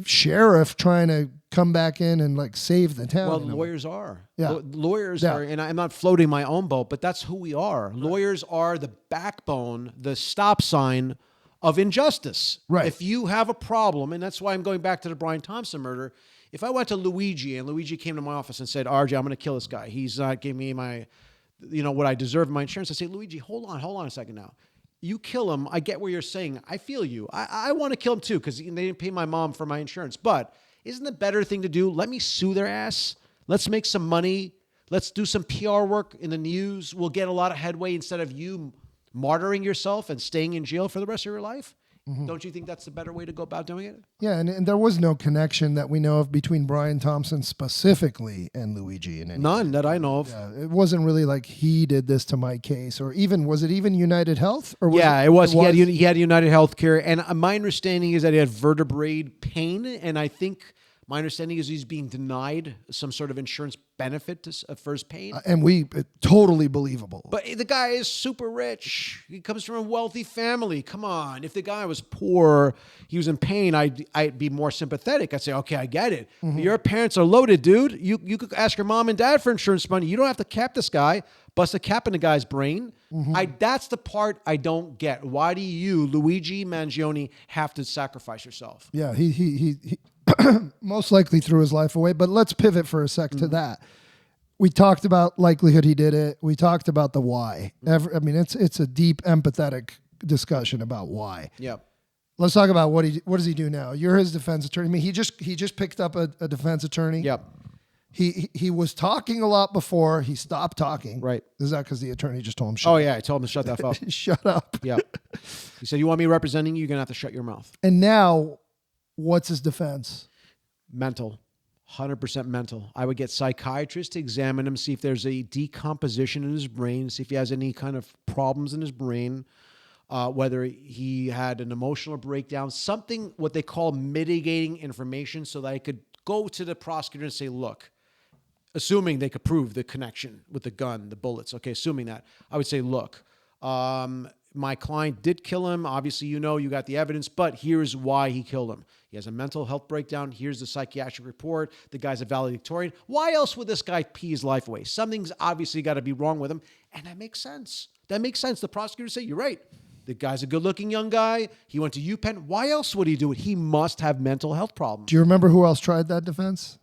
sheriff trying to come back in and like save the town. Well, lawyers are. Yeah. Lawyers Yeah. are, and I'm not floating my own boat, but that's who we are. Lawyers are the backbone, the stop sign of injustice. Right. If you have a problem, and that's why I'm going back to the Brian Thompson murder. If I went to Luigi and Luigi came to my office and said, RJ, I'm going to kill this guy. He's not giving me my, what I deserve in my insurance. I say, Luigi, hold on a second now. You kill him. I get what you're saying. I feel you. I want to kill him too because they didn't pay my mom for my insurance. But isn't the better thing to do? Let me sue their ass. Let's make some money. Let's do some PR work in the news. We'll get a lot of headway instead of you martyring yourself and staying in jail for the rest of your life. Mm-hmm. Don't you think that's the better way to go about doing it? Yeah, and there was no connection that we know of between Brian Thompson specifically and Luigi. None that I know of. Yeah, it wasn't really like he did this to my case, or even, was it even UnitedHealth? Or It was. He had UnitedHealthcare, and my understanding is that he had vertebrae pain, and I think my understanding is he's being denied some sort of insurance benefit for his pain. And totally believable. But the guy is super rich. He comes from a wealthy family. Come on. If the guy was poor, he was in pain, I'd be more sympathetic. I'd say, okay, I get it. Mm-hmm. Your parents are loaded, dude. You could ask your mom and dad for insurance money. You don't have to cap this guy. Bust a cap in the guy's brain. Mm-hmm. That's the part I don't get. Why do you, Luigi Mangione, have to sacrifice yourself? Yeah, he most likely threw his life away. But let's pivot for a sec to that. We talked about likelihood he did it. We talked about the why. It's a deep empathetic discussion about why. Yep. Let's talk about what does he do now? You're his defense attorney. I mean, he just picked up a defense attorney. Yep. He was talking a lot before. He stopped talking. Right. Is that because the attorney just told him shut Oh, up? yeah. I told him to shut that up. Shut up. Yeah. He said, you want me representing you? You're going to have to shut your mouth. And now, what's his defense? Mental. 100% mental. I would get psychiatrists to examine him, see if there's a decomposition in his brain, see if he has any kind of problems in his brain, whether he had an emotional breakdown, something what they call mitigating information, so that I could go to the prosecutor and say, look, assuming they could prove the connection with the gun, the bullets, okay, assuming that, I would say, look, my client did kill him. Obviously, you got the evidence, but here's why he killed him. He has a mental health breakdown. Here's the psychiatric report. The guy's a valedictorian. Why else would this guy pee his life away? Something's obviously got to be wrong with him. And that makes sense. The prosecutor say, you're right. The guy's a good-looking young guy. He went to UPenn. Why else would he do it? He must have mental health problems. Do you remember who else tried that defense?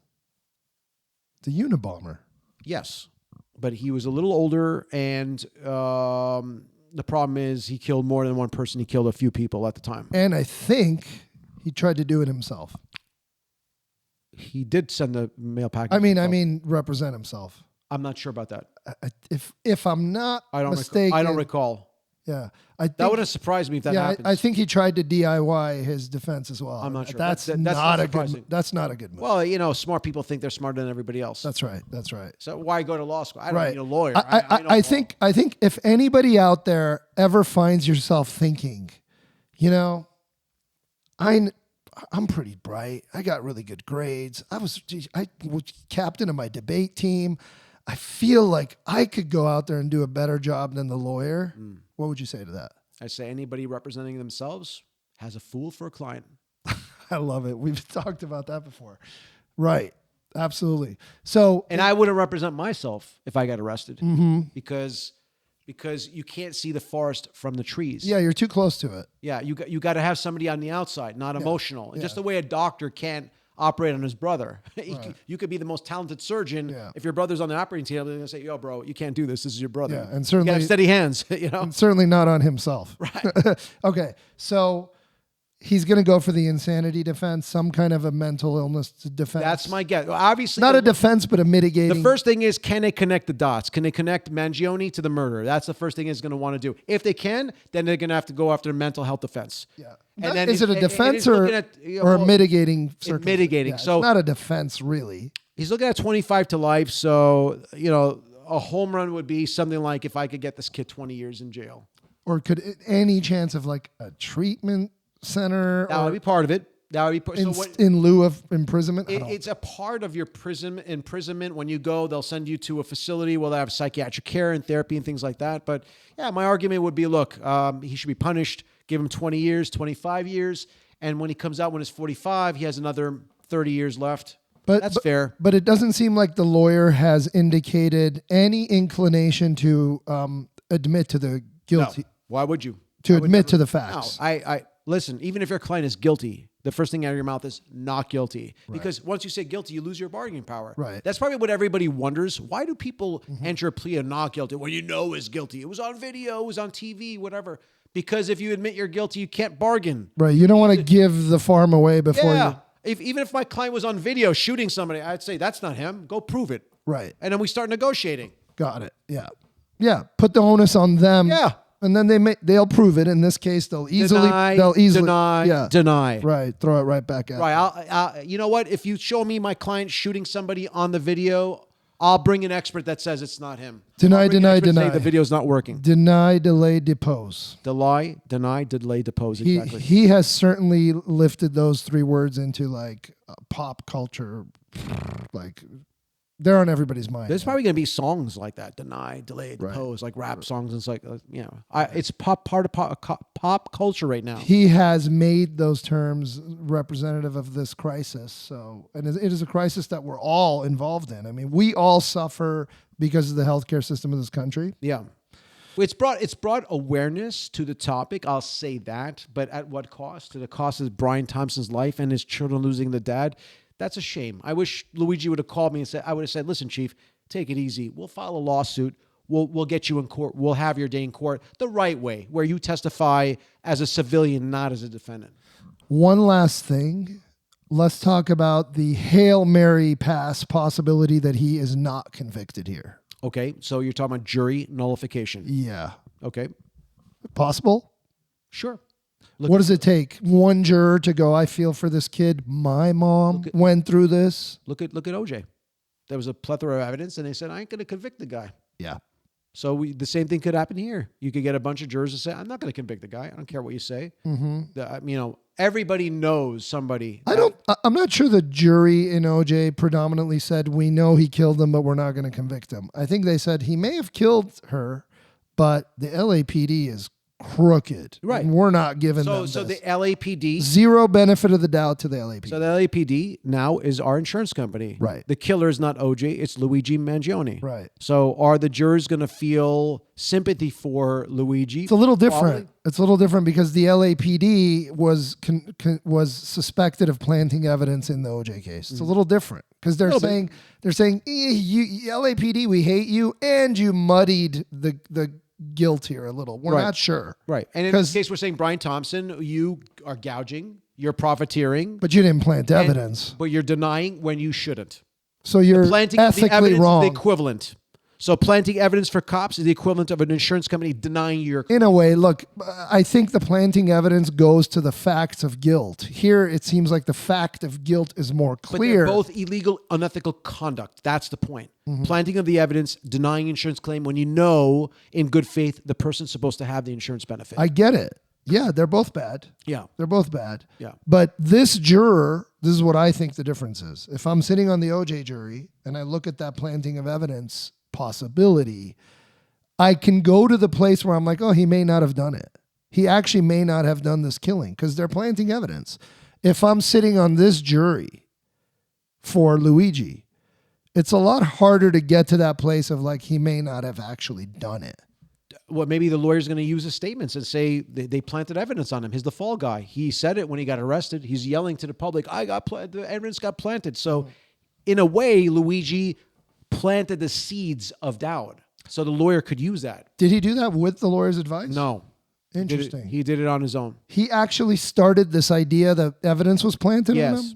The Unabomber. Yes, but he was a little older, and the problem is he killed more than one person. He killed a few people at the time. And I think he tried to do it himself. He did send the mail package. I mean, represent himself. I'm not sure about that. If I'm not mistaken, I don't recall. Yeah, That would have surprised me if that happens. I think he tried to DIY his defense as well. I'm not sure. That's not a good move. Well, smart people think they're smarter than everybody else. That's right. So why go to law school? I don't need a lawyer. I think if anybody out there ever finds yourself thinking, I'm pretty bright. I got really good grades. I was captain of my debate team. I feel like I could go out there and do a better job than the lawyer. What would you say to that? I say anybody representing themselves has a fool for a client. I love it. We've talked about that before. Right. Absolutely. So, and I wouldn't represent myself if I got arrested because you can't see the forest from the trees. Yeah, you're too close to it. Yeah, you got to have somebody on the outside, not emotional. And just the way a doctor can't operate on his brother. Right. You could be the most talented surgeon. Yeah. If your brother's on the operating table, they're going to say, yo, bro, you can't do this. This is your brother. Yeah, and certainly you got steady hands, And certainly not on himself. Right. Okay. So he's going to go for the insanity defense, some kind of a mental illness defense. That's my guess. Obviously, not a defense, but a mitigating. The first thing is, can they connect the dots? Can they connect Mangione to the murder? That's the first thing he's going to want to do. If they can, then they're going to have to go after a mental health defense. Yeah. And then is it a defense or a mitigating? Mitigating. Yeah, so it's not a defense, really. He's looking at 25 to life. So, a home run would be something like if I could get this kid 20 years in jail. Or could any chance of like a treatment center? That would be part of it. That would be in lieu of imprisonment. It's a part of your imprisonment. When you go, they'll send you to a facility where they have psychiatric care and therapy and things like that. But yeah, my argument would be, look, he should be punished. Give him 20 years, 25 years, and when he comes out when he's 45, he has another 30 years left. That's fair. But it doesn't seem like the lawyer has indicated any inclination to admit to the guilty. No. Why would you? To admit to the facts. No, I listen, even if your client is guilty, the first thing out of your mouth is not guilty. Right. Because once you say guilty, you lose your bargaining power. Right. That's probably what everybody wonders. Why do people enter a plea of not guilty when is guilty? It was on video, it was on TV, whatever. Because if you admit you're guilty, you can't bargain. Right. You don't want to give the farm away before you. Even if my client was on video shooting somebody, I'd say, that's not him. Go prove it. Right. And then we start negotiating. Got it. Yeah. Yeah. Put the onus on them. Yeah. And then they'll prove it. In this case, they'll easily deny. Right. Throw it right back at Right. You know what? If you show me my client shooting somebody on the video, I'll bring an expert that says it's not him. Deny. The video's not working. Deny, delay, depose. Deny, delay, depose. Exactly. He has certainly lifted those three words into like pop culture. Like they're on everybody's mind. There's probably going to be songs like that. Deny, delay, depose, like rap songs. And it's like, it's part of pop culture right now. He has made those terms representative of this crisis. So, and it is a crisis that we're all involved in. I mean, we all suffer because of the healthcare system of this country. Yeah. It's brought awareness to the topic. I'll say that. But at what cost? To the cost of Brian Thompson's life and his children losing the dad. That's a shame. I wish Luigi would have called me and said, I would have said, listen, Chief, take it easy. We'll file a lawsuit. We'll get you in court. We'll have your day in court the right way, where you testify as a civilian, not as a defendant. One last thing. Let's talk about the Hail Mary pass possibility that he is not convicted here. Okay, so you're talking about jury nullification. Yeah. Okay. Possible? Sure. What does it take? One juror to go, I feel for this kid. My mom went through this. Look at OJ. There was a plethora of evidence, and they said, I ain't going to convict the guy. Yeah. So the same thing could happen here. You could get a bunch of jurors to say, I'm not going to convict the guy. I don't care what you say. Mm-hmm. Everybody knows somebody. I'm not sure the jury in OJ predominantly said, we know he killed him, but we're not going to convict him. I think they said he may have killed her, but the LAPD is crooked. Right. And we're not giving them So this. the LAPD. Zero benefit of the doubt to the LAPD. So the LAPD now is our insurance company. Right. The killer is not OJ, it's Luigi Mangione. Right. So are the jurors going to feel sympathy for Luigi? It's a little different. Probably. It's a little different because the LAPD was suspected of planting evidence in the OJ case. It's a little different because they're saying you LAPD, we hate you, and you muddied the guilt here a little. We're not sure. Right. And in this case, we're saying, Brian Thompson, you are gouging, you're profiteering. But you didn't plant evidence. But you're denying when you shouldn't. So you're Planting the ethically evidence wrong. is the equivalent. So planting evidence for cops is the equivalent of an insurance company denying your... In a way, look, I think the planting evidence goes to the facts of guilt. Here, it seems like the fact of guilt is more But clear. they're both illegal, unethical conduct. That's the point. Planting of the evidence, denying insurance claim when you know in good faith the person's supposed to have the insurance benefit. I get it. Yeah, they're both bad. Yeah. They're both bad. Yeah. But this juror, this is what I think the difference is. If I'm sitting on the OJ jury and I look at that planting of evidence possibility, I can go to the place where I'm like, oh, he may not have done it. He actually may not have done this killing because they're planting evidence. If I'm sitting on this jury for Luigi, it's a lot harder to get to that place of like, he may not have actually done it. Well, maybe the lawyer's going to use his statements and say they planted evidence on him. He's the fall guy. He said it when he got arrested. He's yelling to the public, the evidence got planted. So in a way, Luigi planted the seeds of doubt. So the lawyer could use that. Did he do that with the lawyer's advice? No. Interesting. He did it on his own. He actually started this idea that evidence was planted Yes.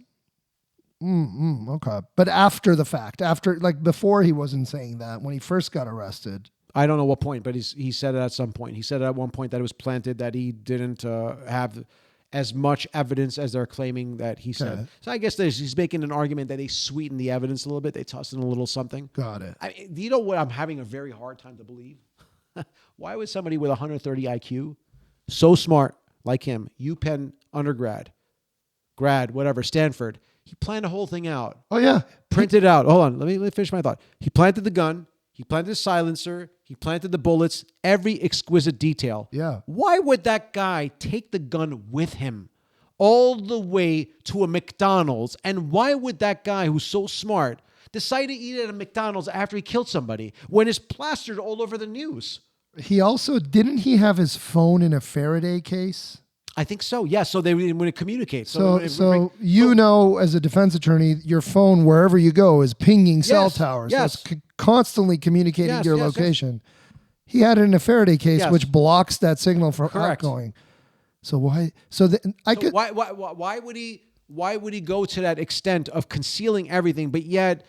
on him? Okay. But after the fact, like before he wasn't saying that, when he first got arrested. I don't know what point, but he said it at some point. He said at one point that it was planted, that he didn't have as much evidence as they're claiming that he said. Okay. So I guess he's making an argument that they sweetened the evidence a little bit. They tossed in a little something. Got it. You know what I'm having a very hard time to believe? Why would somebody with 130 IQ, so smart like him, UPenn undergrad, grad, whatever, Stanford, he planned the whole thing out. Oh, yeah. Printed out. Hold on. Let me finish my thought. He planted the gun. He planted the silencer. He planted the bullets. Every exquisite detail. Yeah. Why would that guy take the gun with him all the way to a McDonald's? And why would that guy who's so smart decide to eat at a McDonald's after he killed somebody when it's plastered all over the news? He also, didn't he have his phone in a Faraday case? I think so. Yeah. So they would communicate. So as a defense attorney, your phone, wherever you go, is pinging cell towers. Yes. So it's constantly communicating your location. He had it in a Faraday case, which blocks that signal from outgoing. So why? Why would he go to that extent of concealing everything, but yet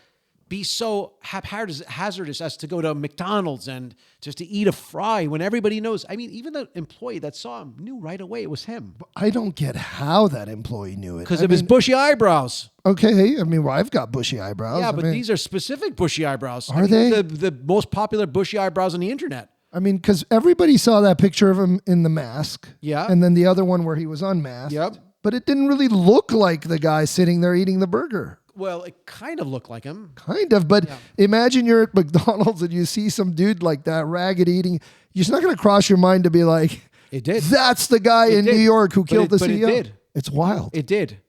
be so hazardous as to go to McDonald's and just to eat a fry when everybody knows? I mean, even the employee that saw him knew right away it was him. I don't get how that employee knew it. Because of his bushy eyebrows. Okay. I mean, well, I've got bushy eyebrows. Yeah, but these are specific bushy eyebrows. Are they? The most popular bushy eyebrows on the internet. I mean, because everybody saw that picture of him in the mask. Yeah. And then the other one where he was unmasked. Yep. But it didn't really look like the guy sitting there eating the burger. Well, it kind of looked like him. Kind of, but imagine you're at McDonald's and you see some dude like that, ragged eating. You're just not going to cross your mind to be like, it did. That's the guy in New York who killed the CEO. But it did. It's wild. It did.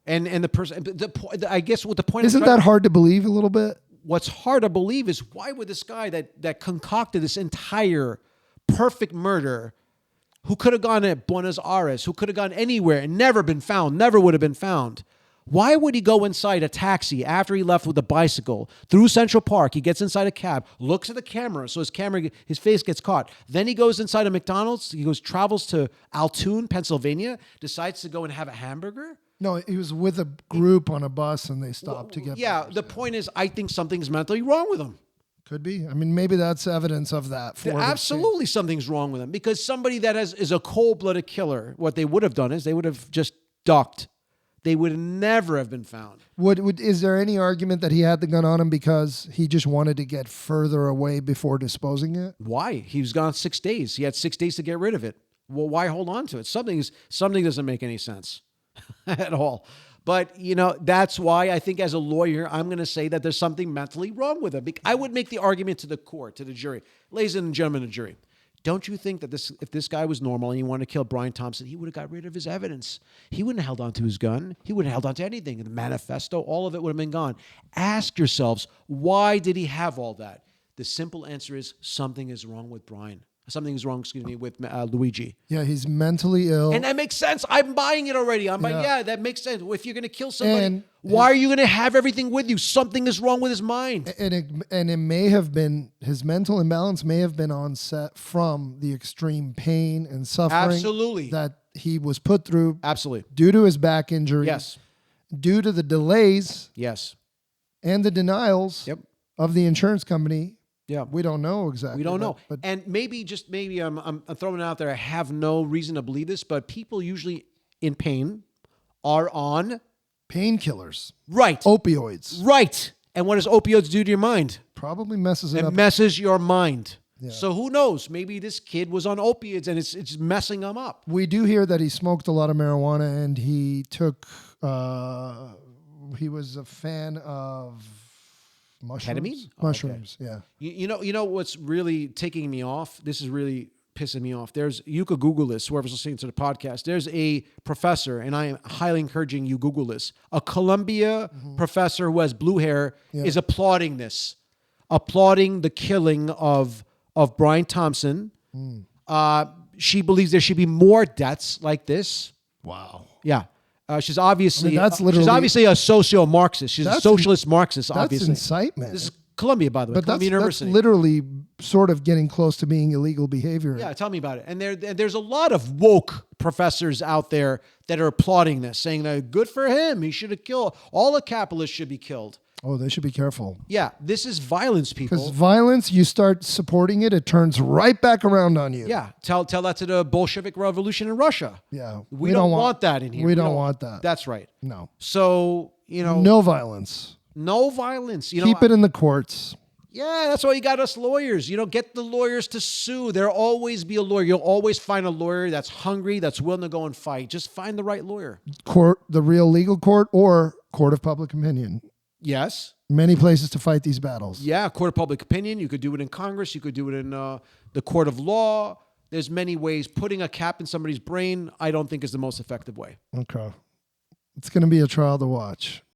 And the person, I guess what the point isn't that hard to believe a little bit? What's hard to believe is why would this guy that concocted this entire perfect murder, who could have gone to Buenos Aires, who could have gone anywhere and never been found, never would have been found. Why would he go inside a taxi after he left with a bicycle through Central Park? He gets inside a cab, looks at the camera, so his face gets caught. Then he goes inside a McDonald's. He travels to Altoona, Pennsylvania, decides to go and have a hamburger. No, he was with a group on a bus and they stopped to get. Yeah, the point is, I think something's mentally wrong with him. Could be. I mean, maybe that's evidence of that. Absolutely, something's wrong with him because somebody that is a cold-blooded killer, what they would have done is they would have just ducked. They would never have been found. Is there any argument that he had the gun on him because he just wanted to get further away before disposing it? Why? He was gone 6 days. He had 6 days to get rid of it. Well, why hold on to it? Something doesn't make any sense at all. But, that's why I think as a lawyer, I'm going to say that there's something mentally wrong with him. I would make the argument to the court, to the jury. Ladies and gentlemen of the jury, Don't you think that if this guy was normal and he wanted to kill Brian Thompson, he would have got rid of his evidence? He wouldn't have held on to his gun. He wouldn't have held on to anything. The manifesto, all of it would have been gone. Ask yourselves, why did he have all that? The simple answer is something is wrong with Brian. Something is wrong, with Luigi. Yeah, he's mentally ill. And that makes sense. I'm buying it already. I'm like, yeah, that makes sense. If you're going to kill somebody, And why are you going to have everything with you? Something is wrong with his mind. And it may have been, his mental imbalance may have been onset from the extreme pain and suffering Absolutely. that he was put through Absolutely. due to his back injury, Yes. due to the delays Yes. and the denials Yep. of the insurance company. Yeah. We don't know exactly. We don't know. But And maybe I'm throwing it out there. I have no reason to believe this, but people usually in pain are on painkillers, right. opioids, Right. And what does opioids do to your mind? probably messes it It up. messes your mind. Yeah. So who knows? Maybe this kid was on opiates and it's messing him up. We do hear that he smoked a lot of marijuana and he took, he was a fan of mushrooms. Ketamine? Mushrooms, yeah. You know what's really taking me off? This is really pissing me off. You could Google this, whoever's listening to the podcast. There's a professor, and I am highly encouraging you Google this. A Columbia professor who has blue hair is applauding this, applauding the killing of Brian Thompson. She believes there should be more deaths like this. Wow. Yeah. She's obviously she's obviously a socio-Marxist. She's a socialist Marxist, obviously. That's incitement. This is Columbia, by the way, But Columbia that's University. literally sort of getting close to being illegal behavior. Yeah, tell me about it. And there's a lot of woke professors out there that are applauding this, saying that good for him. He should have killed. All the capitalists should be killed. Oh, they should be careful. Yeah, this is violence, Because people. violence, you start supporting it, it turns right back around on you. Yeah, tell that to the Bolshevik Revolution in Russia. Yeah. We don't want that in here. We don't want that. That's right. No. So, No violence. no violence. Keep it in the courts. Yeah, that's why you got us lawyers. Get the lawyers to sue. There'll always be a lawyer. You'll always find a lawyer that's hungry, that's willing to go and fight. Just find the right lawyer. Court, the real legal court, or court of public opinion. Yes. Many places to fight these battles. Yeah, court of public opinion. You could do it in Congress. You could do it in the court of law. There's many ways. Putting a cap in somebody's brain, I don't think is the most effective way. Okay. It's going to be a trial to watch.